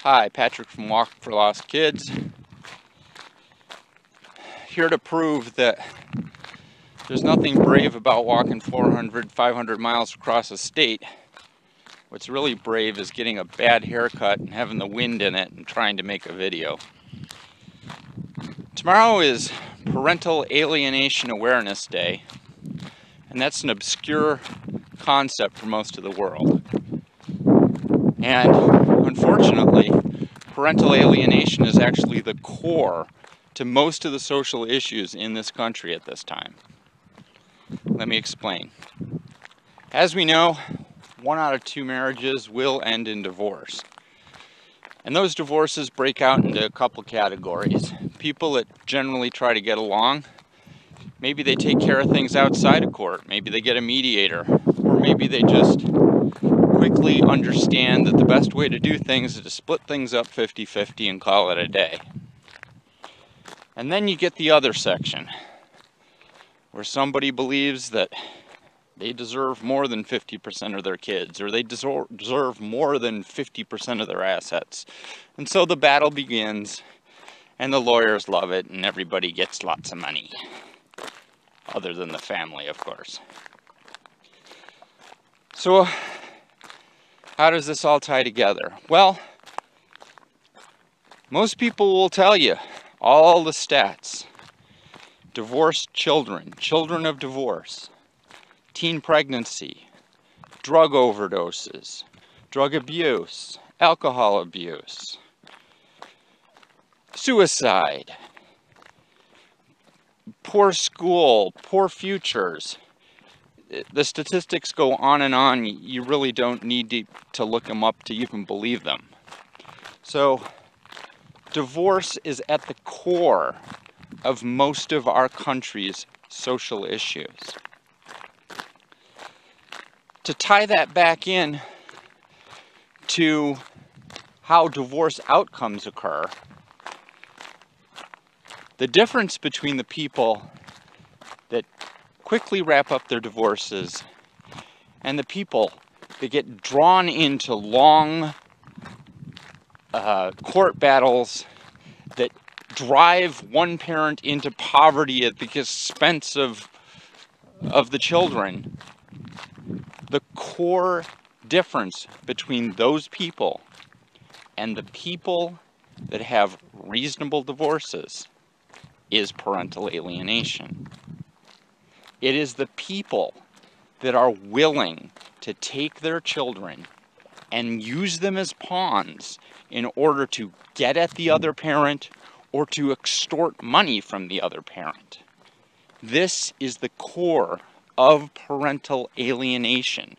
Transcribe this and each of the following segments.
Hi, Patrick from Walk for Lost Kids. Here to prove that there's nothing brave about walking 400, 500 miles across a state. What's really brave is getting a bad haircut and having the wind in it and trying to make a video. Tomorrow is Parental Alienation Awareness Day, and that's an obscure concept for most of the world. And unfortunately, parental alienation is actually the core to most of the social issues in this country at this time. Let me explain. As we know, 1 out of 2 marriages will end in divorce. And those divorces break out into a couple categories. People that generally try to get along. Maybe they take care of things outside of court. Maybe they get a mediator. Or maybe they just quickly understand that the best way to do things is to split things up 50-50 and call it a day. And then you get the other section, where somebody believes that they deserve more than 50% of their kids, or they deserve more than 50% of their assets. And so the battle begins, and the lawyers love it, and everybody gets lots of money. Other than the family, of course. So, how does this all tie together? Well, most people will tell you all the stats. Divorced children, children of divorce, teen pregnancy, drug overdoses, drug abuse, alcohol abuse, suicide, poor school, poor futures. The statistics go on and on. You really don't need to look them up to even believe them. So, divorce is at the core of most of our country's social issues. To tie that back in to how divorce outcomes occur, the difference between the people that quickly wrap up their divorces and the people that get drawn into long court battles that drive one parent into poverty at the expense of the children. The core difference between those people and the people that have reasonable divorces is parental alienation. It is the people that are willing to take their children and use them as pawns in order to get at the other parent or to extort money from the other parent. This is the core of parental alienation.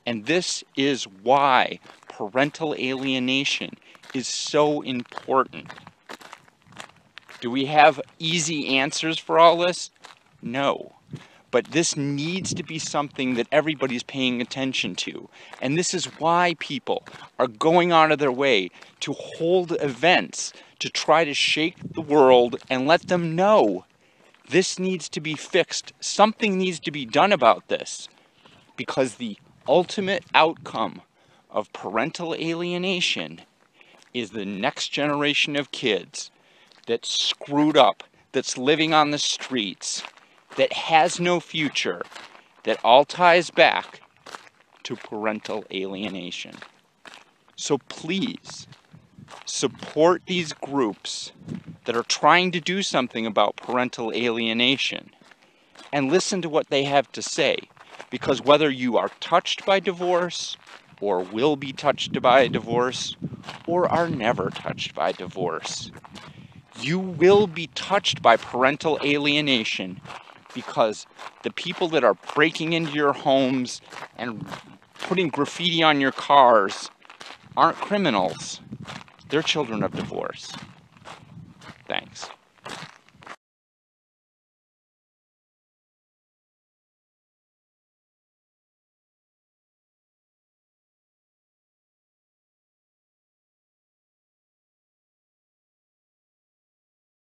And this is why parental alienation is so important. Do we have easy answers for all this? No. But this needs to be something that everybody's paying attention to. And this is why people are going out of their way to hold events to try to shake the world and let them know this needs to be fixed. Something needs to be done about this. Because the ultimate outcome of parental alienation is the next generation of kids that's screwed up, that's living on the streets, that has no future, that all ties back to parental alienation. So please, support these groups that are trying to do something about parental alienation and listen to what they have to say. Because whether you are touched by divorce, or will be touched by divorce, or are never touched by divorce, you will be touched by parental alienation because the people that are breaking into your homes and putting graffiti on your cars aren't criminals. They're children of divorce.